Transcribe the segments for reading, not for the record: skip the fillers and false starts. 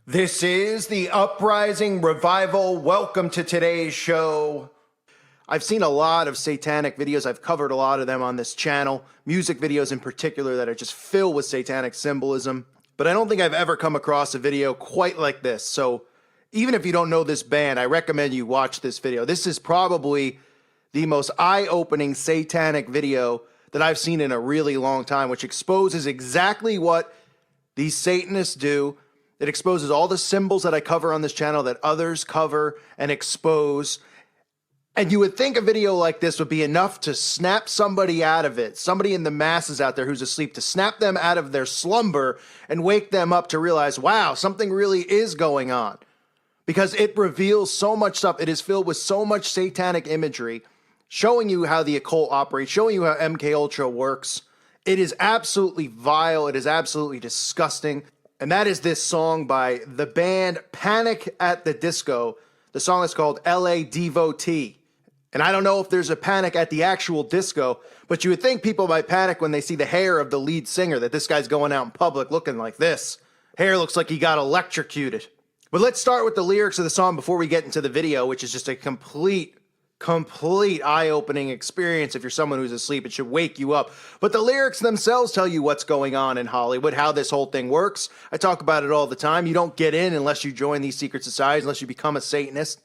This is the Uprising Revival. Welcome to today's show. I've seen a lot of satanic videos. I've covered a lot of them on this channel. Music videos in particular that are just filled with satanic symbolism. But I don't think I've ever come across a video quite like this. So even if you don't know this band, I recommend you watch this video. This is probably the most eye-opening satanic video that I've seen in a really long time, which exposes exactly what these Satanists do. It exposes all the symbols that I cover on this channel that others cover and expose. And you would think a video like this would be enough to snap somebody out of it, somebody in the masses out there who's asleep, to snap them out of their slumber and wake them up to realize, wow, something really is going on. Because it reveals so much stuff. It is filled with so much satanic imagery, showing you how the occult operates, showing you how MK Ultra works. It is absolutely vile. It is absolutely disgusting. And that is this song by the band Panic at the Disco. The song is called LA Devotee. And I don't know if there's a panic at the actual disco, but you would think people might panic when they see the hair of the lead singer, that this guy's going out in public looking like this. Hair looks like he got electrocuted. But let's start with the lyrics of the song before we get into the video, which is just a complete eye-opening experience. If you're someone who's asleep, it should wake you up. But the lyrics themselves tell you what's going on in Hollywood, how this whole thing works. I talk about it all the time. You don't get in unless you join these secret societies, unless you become a Satanist.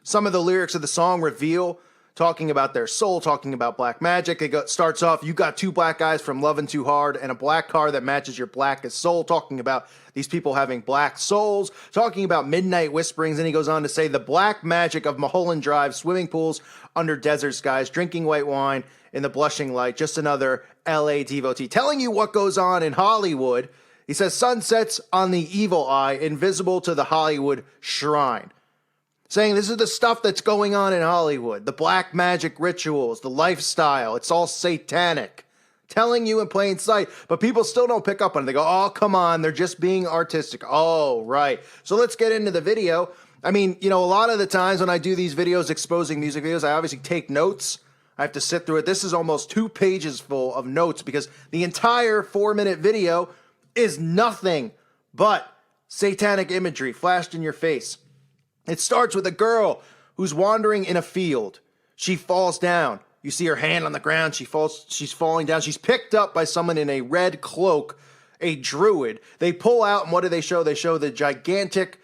Some of the lyrics of the song reveal, talking about their soul, talking about black magic. It starts off, you got two black guys from loving too hard and a black car that matches your blackest soul, talking about these people having black souls, talking about midnight whisperings. And he goes on to say, the black magic of Mulholland Drive, swimming pools under desert skies, drinking white wine in the blushing light, just another LA devotee. Telling you what goes on in Hollywood. He says, sunsets on the evil eye, invisible to the Hollywood shrine. Saying this is the stuff that's going on in Hollywood, the black magic rituals, the lifestyle, it's all satanic. Telling you in plain sight, but people still don't pick up on it. They go, oh, come on, they're just being artistic. Oh, right. So let's get into the video. I mean, you know, a lot of the times when I do these videos exposing music videos, I obviously take notes. I have to sit through it. This is almost 2 pages full of notes because the entire 4-minute video is nothing but satanic imagery flashed in your face. It starts with a girl who's wandering in a field. She falls down. You see her hand on the ground. She's falling down. She's picked up by someone in a red cloak, a druid. They pull out, and what do they show? They show the gigantic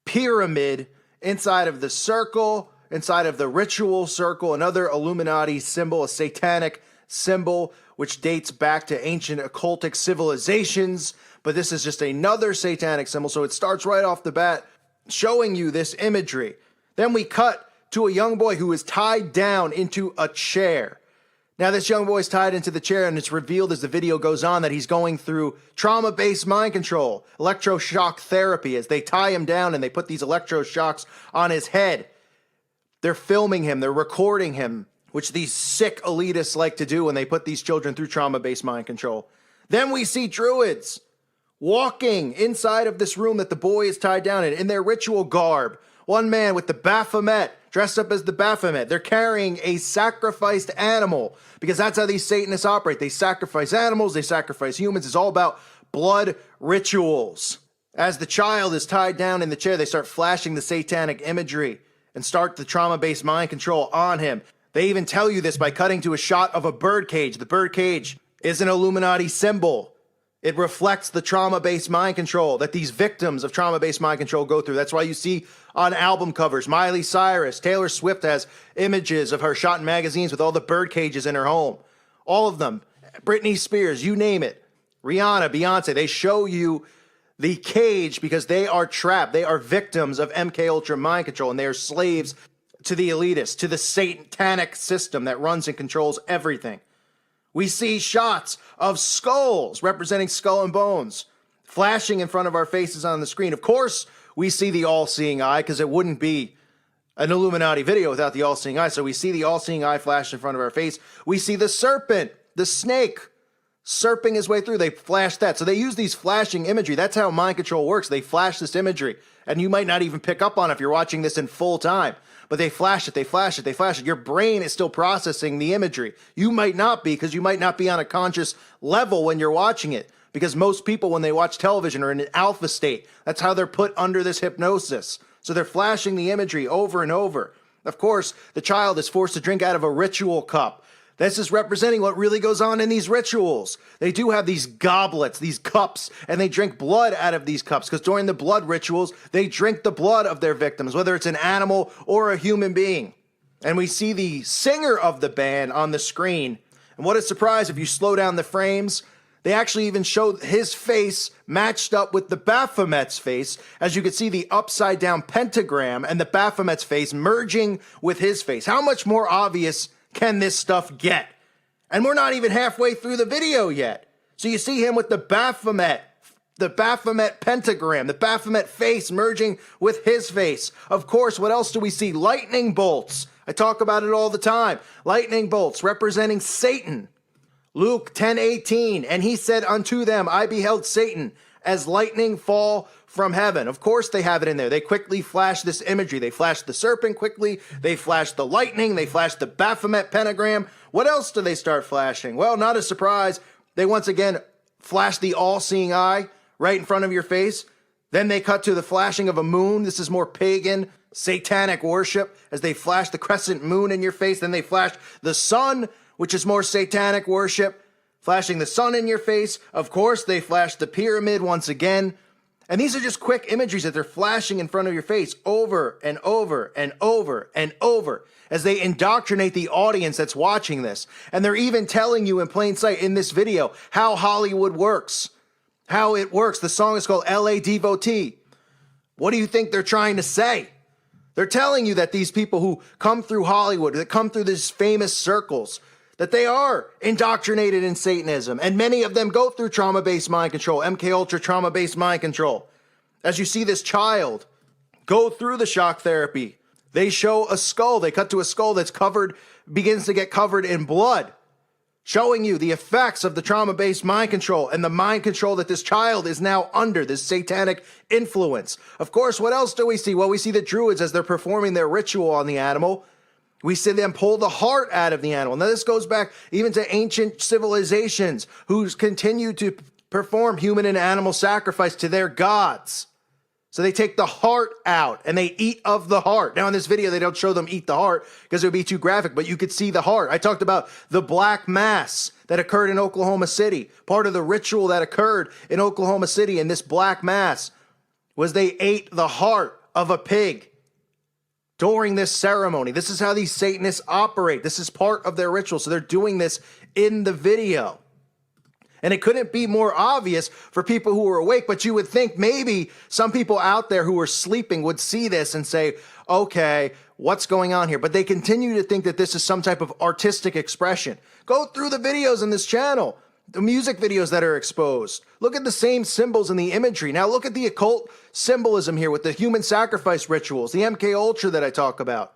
pyramid inside of the circle, inside of the ritual circle, another Illuminati symbol, a satanic symbol, which dates back to ancient occultic civilizations. But this is just another satanic symbol. So it starts right off the bat showing you this imagery. Then we cut to a young boy who is tied down into a chair. Now this young boy is tied into the chair, and it's revealed as the video goes on that he's going through trauma-based mind control, electroshock therapy, as they tie him down and they put these electroshocks on his head. They're filming him, they're recording him, which these sick elitists like to do when they put these children through trauma-based mind control. Then we see druids walking inside of this room that the boy is tied down in their ritual garb. One man with the Baphomet, dressed up as the Baphomet. They're carrying a sacrificed animal because that's how these Satanists operate. They sacrifice animals, they sacrifice humans. It's all about blood rituals. As the child is tied down in the chair, they start flashing the satanic imagery and start the trauma-based mind control on him. They even tell you this by cutting to a shot of a birdcage. The birdcage is an Illuminati symbol. It reflects the trauma-based mind control that these victims of trauma-based mind control go through. That's why you see on album covers, Miley Cyrus, Taylor Swift has images of her shot in magazines with all the bird cages in her home. All of them. Britney Spears, you name it. Rihanna, Beyonce, they show you the cage because they are trapped. They are victims of MK Ultra mind control, and they are slaves to the elitists, to the satanic system that runs and controls everything. We see shots of skulls representing skull and bones flashing in front of our faces on the screen. Of course, we see the all-seeing eye because it wouldn't be an Illuminati video without the all-seeing eye. So we see the all-seeing eye flash in front of our face. We see the serpent, the snake, serping his way through. They flash that. So they use these flashing imagery. That's how mind control works. They flash this imagery. And you might not even pick up on it if you're watching this in full time. But they flash it, they flash it, they flash it. Your brain is still processing the imagery. You might not be, because you might not be on a conscious level when you're watching it. because most people, when they watch television, are in an alpha state. That's how they're put under this hypnosis. So they're flashing the imagery over and over. Of course, the child is forced to drink out of a ritual cup. This is representing what really goes on in these rituals. They do have these goblets, these cups, and they drink blood out of these cups, because during the blood rituals, they drink the blood of their victims, whether it's an animal or a human being. And we see the singer of the band on the screen. And what a surprise, if you slow down the frames, they actually even show his face matched up with the Baphomet's face. As you can see, the upside down pentagram and the Baphomet's face merging with his face. How much more obvious can this stuff get? And we're not even halfway through the video yet. So you see him with the Baphomet pentagram, the Baphomet face merging with his face. Of course, what else do we see? Lightning bolts. I talk about it all the time. Lightning bolts representing Satan. Luke 10:18, and he said unto them, I beheld Satan as lightning fall from heaven. Of course they have it in there. They quickly flash this imagery. They flash the serpent quickly. They flash the lightning. They flash the Baphomet pentagram. What else do they start flashing? Well, not a surprise. They once again flash the all-seeing eye right in front of your face. Then they cut to the flashing of a moon. This is more pagan, satanic worship, as they flash the crescent moon in your face. Then they flash the sun, which is more satanic worship, flashing the sun in your face. Of course, they flash the pyramid once again. And these are just quick imageries that they're flashing in front of your face over and over and over and over as they indoctrinate the audience that's watching this. And they're even telling you in plain sight in this video how Hollywood works, how it works. The song is called LA Devotee. What do you think they're trying to say? They're telling you that these people who come through Hollywood, that come through these famous circles, that they are indoctrinated in Satanism, and many of them go through trauma-based mind control, MK Ultra trauma-based mind control. As you see this child go through the shock therapy, they show a skull. They cut to a skull that's covered, begins to get covered in blood, showing you the effects of the trauma-based mind control and the mind control that this child is now under, this satanic influence. Of course, what else do we see? Well, we see the druids as they're performing their ritual on the animal. We see them pull the heart out of the animal. Now, this goes back even to ancient civilizations who continue to perform human and animal sacrifice to their gods. So they take the heart out and they eat of the heart. Now, in this video, they don't show them eat the heart because it would be too graphic, but you could see the heart. I talked about the Black Mass that occurred in Oklahoma City. Part of the ritual that occurred in Oklahoma City in this Black Mass was they ate the heart of a pig during this ceremony. This is how these Satanists operate. This is part of their ritual. So they're doing this in the video. And it couldn't be more obvious for people who are awake, but you would think maybe some people out there who are sleeping would see this and say, okay, what's going on here? But they continue to think that this is some type of artistic expression. Go through the videos in this channel, the music videos that are exposed. Look at the same symbols in the imagery. Now look at the occult symbolism here with the human sacrifice rituals, the MK Ultra that I talk about.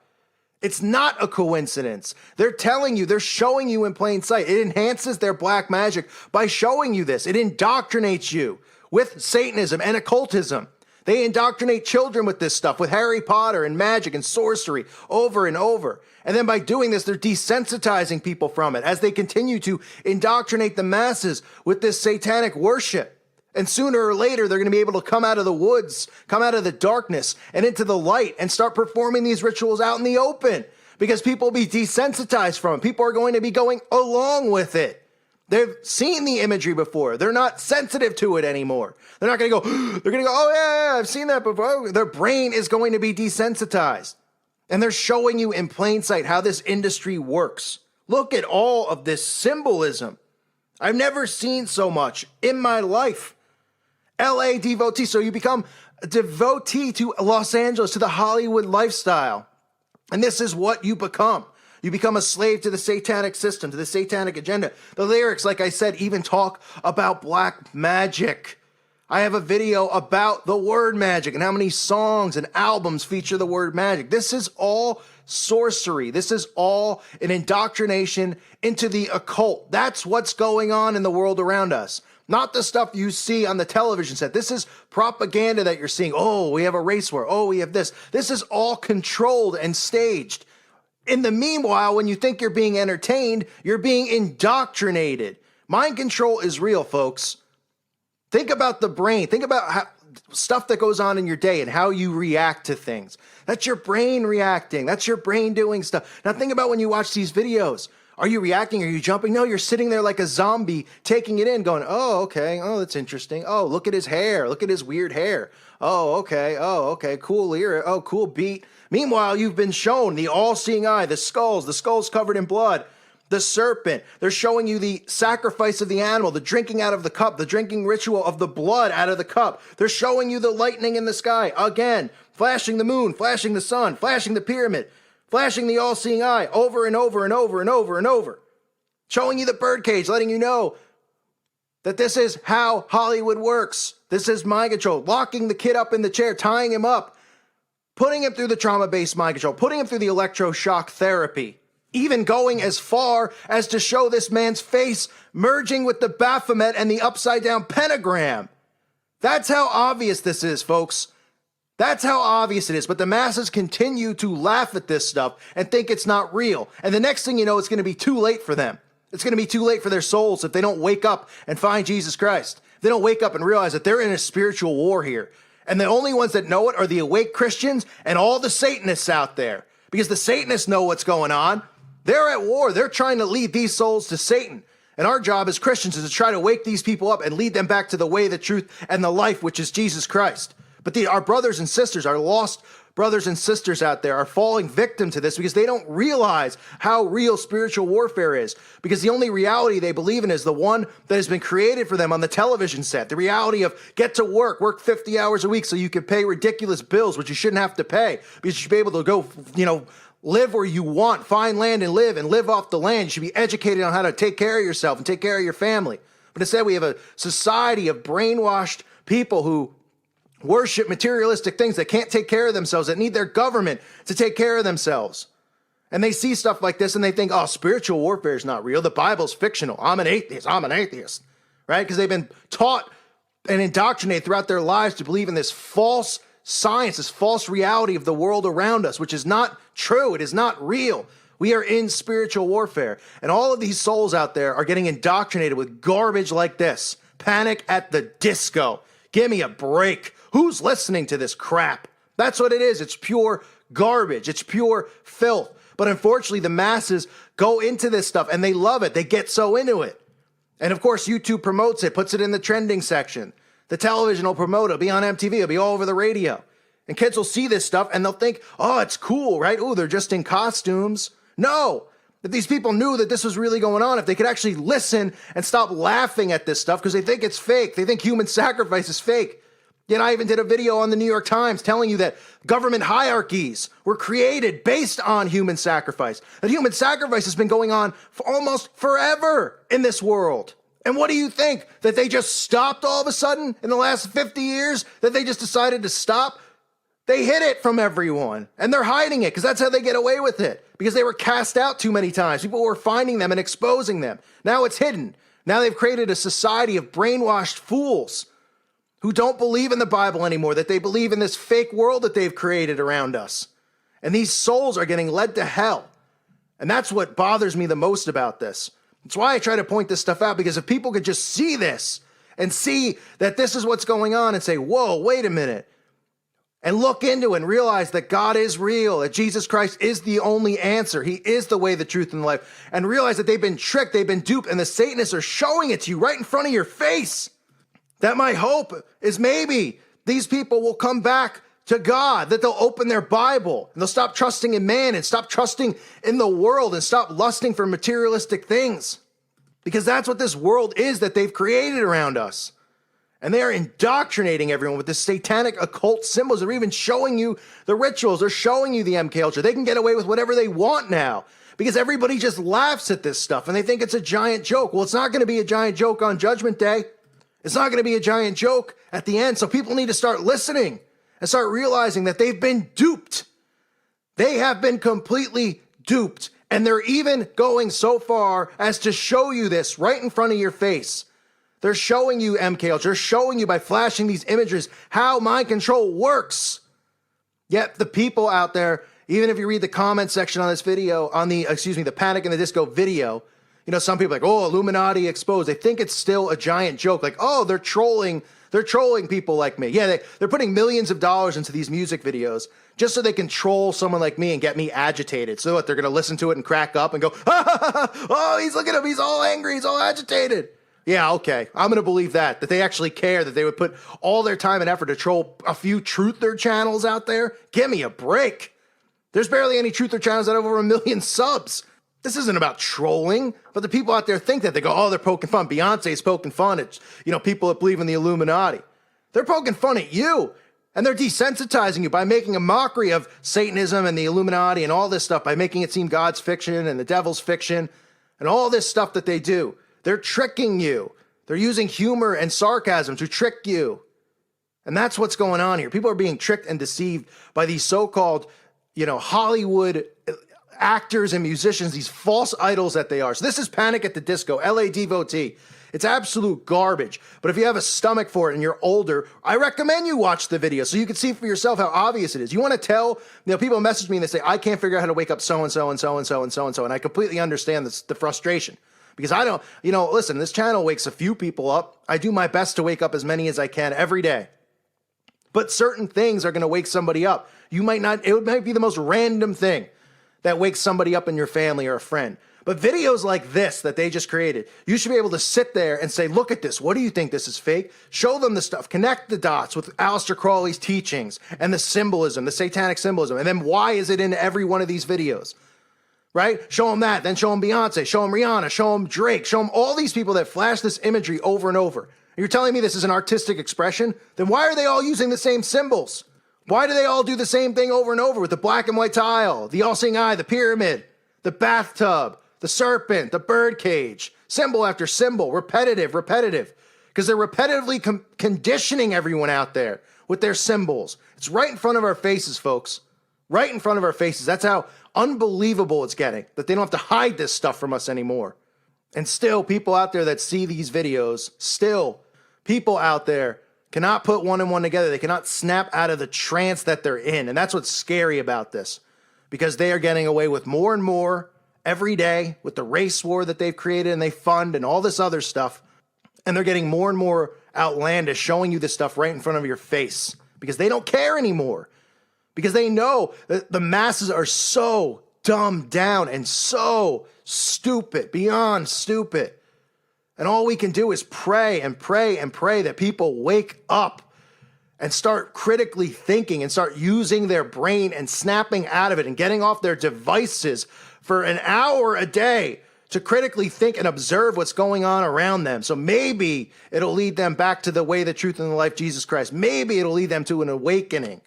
It's not a coincidence. They're telling you, they're showing you in plain sight. It enhances their black magic by showing you this. It indoctrinates you with Satanism and occultism. They indoctrinate children with this stuff, with Harry Potter and magic and sorcery over and over. And then by doing this, they're desensitizing people from it as they continue to indoctrinate the masses with this satanic worship. And sooner or later, they're going to be able to come out of the woods, come out of the darkness and into the light and start performing these rituals out in the open because people will be desensitized from it. People are going to be going along with it. They've seen the imagery before. They're not sensitive to it anymore. They're not going to go, they're going to go, oh yeah, I've seen that before. Their brain is going to be desensitized. And they're showing you in plain sight how this industry works. Look at all of this symbolism. I've never seen so much in my life. LA devotee. So you become a devotee to Los Angeles, to the Hollywood lifestyle. And this is what you become. You become a slave to the satanic system, to the satanic agenda. The lyrics, like I said, even talk about black magic. I have a video about the word magic and how many songs and albums feature the word magic. This is all sorcery. This is all an indoctrination into the occult. That's what's going on in the world around us. Not the stuff you see on the television set. This is propaganda that you're seeing. Oh, we have a race war. Oh, we have this. This is all controlled and staged. In the meanwhile, when you think you're being entertained, you're being indoctrinated. Mind control is real, folks. Think about the brain. Think about stuff that goes on in your day and how you react to things. That's your brain reacting. That's your brain doing stuff. Now think about when you watch these videos. Are you reacting? Are you jumping? No, you're sitting there like a zombie, taking it in, going, oh, okay. Oh, that's interesting. Oh, look at his hair. Look at his weird hair. Oh, okay. Oh, okay. Cool lyric. Oh, cool beat. Meanwhile, you've been shown the all-seeing eye, the skulls covered in blood, the serpent. They're showing you the sacrifice of the animal, the drinking out of the cup, the drinking ritual of the blood out of the cup. They're showing you the lightning in the sky. Again, flashing the moon, flashing the sun, flashing the pyramid, flashing the all-seeing eye over and over and over and over and over. Showing you the birdcage, letting you know that this is how Hollywood works. This is mind control. Locking the kid up in the chair, tying him up, putting him through the trauma-based mind control, putting him through the electroshock therapy, even going as far as to show this man's face merging with the Baphomet and the upside-down pentagram. That's how obvious this is, folks. That's how obvious it is. But the masses continue to laugh at this stuff and think it's not real. And the next thing you know, it's going to be too late for them. It's going to be too late for their souls if they don't wake up and find Jesus Christ. If they don't wake up and realize that they're in a spiritual war here. And the only ones that know it are the awake Christians and all the Satanists out there. Because the Satanists know what's going on. They're at war. They're trying to lead these souls to Satan. And our job as Christians is to try to wake these people up and lead them back to the way, the truth, and the life, which is Jesus Christ. But our brothers and sisters, our lost brothers and sisters out there are falling victim to this because they don't realize how real spiritual warfare is. Because the only reality they believe in is the one that has been created for them on the television set. The reality of get to work 50 hours a week so you can pay ridiculous bills, which you shouldn't have to pay. Because you should be able to go, live where you want, find land and live off the land. You should be educated on how to take care of yourself and take care of your family. But instead we have a society of brainwashed people who worship materialistic things that can't take care of themselves, that need their government to take care of themselves. And they see stuff like this and they think, oh, spiritual warfare is not real. The Bible's fictional. I'm an atheist, right? Because they've been taught and indoctrinated throughout their lives to believe in this false science, this false reality of the world around us, which is not true. It is not real. We are in spiritual warfare. And all of these souls out there are getting indoctrinated with garbage like this. Panic at the Disco. Give me a break. Who's listening to this crap? That's what it is. It's pure garbage. It's pure filth. But unfortunately, the masses go into this stuff and they love it. They get so into it. And of course, YouTube promotes it, puts it in the trending section. The television will promote it. It'll be on MTV. It'll be all over the radio. And kids will see this stuff and they'll think, oh, it's cool, right? Oh, they're just in costumes. No. If these people knew that this was really going on, if they could actually listen and stop laughing at this stuff because they think it's fake. They think human sacrifice is fake. Yet I even did a video on the New York Times telling you that government hierarchies were created based on human sacrifice. That human sacrifice has been going on for almost forever in this world. And what do you think? That they just stopped all of a sudden in the last 50 years? That they just decided to stop? They hid it from everyone. And they're hiding it because that's how they get away with it. Because they were cast out too many times. People were finding them and exposing them. Now it's hidden. Now they've created a society of brainwashed fools who don't believe in the Bible anymore, that they believe in this fake world that they've created around us. And these souls are getting led to hell. And that's what bothers me the most about this. That's why I try to point this stuff out, because if people could just see this and see that this is what's going on and say, whoa, wait a minute, and look into it and realize that God is real, that Jesus Christ is the only answer. He is the way, the truth, and the life. And realize that they've been tricked, they've been duped, and the Satanists are showing it to you right in front of your face. That my hope is maybe these people will come back to God, that they'll open their Bible and they'll stop trusting in man and stop trusting in the world and stop lusting for materialistic things. Because that's what this world is that they've created around us. And they are indoctrinating everyone with the satanic occult symbols. They're even showing you the rituals. They're showing you the MK Ultra. They can get away with whatever they want now because everybody just laughs at this stuff and they think it's a giant joke. Well, it's not going to be a giant joke on Judgment Day. It's not going to be a giant joke at the end. So people need to start listening and start realizing that they've been duped. They have been completely duped. And they're even going so far as to show you this right in front of your face. They're showing you MK Ultra. They're showing you by flashing these images how mind control works. Yet the people out there, even if you read the comment section on this video, the Panic in the Disco video, You know, some people are like, oh, Illuminati exposed. They think it's still a giant joke. Like, oh, they're trolling people like me. Yeah, they're putting millions of dollars into these music videos just so they can troll someone like me and get me agitated. So what, they're going to listen to it and crack up and go, oh, look at him. He's all angry. He's all agitated. Yeah, okay. I'm going to believe that they actually care, that they would put all their time and effort to troll a few truther channels out there. Give me a break. There's barely any truther channels that have over 1 million subs. This isn't about trolling, but the people out there think that. They go, oh, they're poking fun. Beyonce's poking fun at, people that believe in the Illuminati. They're poking fun at you, and they're desensitizing you by making a mockery of Satanism and the Illuminati and all this stuff, by making it seem God's fiction and the devil's fiction and all this stuff that they do. They're tricking you. They're using humor and sarcasm to trick you. And that's what's going on here. People are being tricked and deceived by these so-called, Hollywood actors and musicians, these false idols that they are. So this is Panic at the Disco, LA devotee. It's absolute garbage. But if you have a stomach for it and you're older, I recommend you watch the video so you can see for yourself how obvious it is. You want to tell, people message me and they say, I can't figure out how to wake up so-and-so and so-and-so and so-and-so. And I completely understand the frustration. Because I don't, listen, this channel wakes a few people up. I do my best to wake up as many as I can every day. But certain things are going to wake somebody up. It might be the most random thing that wakes somebody up in your family or a friend. But videos like this that they just created, you should be able to sit there and say, look at this. What do you think? This is fake? Show them the stuff. Connect the dots with Aleister Crowley's teachings and the symbolism, the satanic symbolism. And then why is it in every one of these videos? Right? Show them that. Then show them Beyonce. Show them Rihanna. Show them Drake. Show them all these people that flash this imagery over and over. You're telling me this is an artistic expression? Then why are they all using the same symbols? Why do they all do the same thing over and over with the black and white tile, the all-seeing eye, the pyramid, the bathtub, the serpent, the bird cage, symbol after symbol, repetitive, because they're repetitively conditioning everyone out there with their symbols. It's right in front of our faces, folks. Right in front of our faces. That's how unbelievable it's getting, that they don't have to hide this stuff from us anymore. And still, people out there that see these videos, people out there cannot put one and one together. They cannot snap out of the trance that they're in. And that's what's scary about this, because they are getting away with more and more every day with the race war that they've created and they fund and all this other stuff. And they're getting more and more outlandish, showing you this stuff right in front of your face, because they don't care anymore. Because they know that the masses are so dumbed down and so stupid, beyond stupid. And all we can do is pray and pray and pray that people wake up and start critically thinking and start using their brain and snapping out of it and getting off their devices for an hour a day to critically think and observe what's going on around them. So maybe it'll lead them back to the way, the truth, and the life, Jesus Christ. Maybe it'll lead them to an awakening.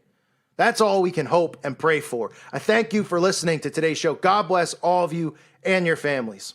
That's all we can hope and pray for. I thank you for listening to today's show. God bless all of you and your families.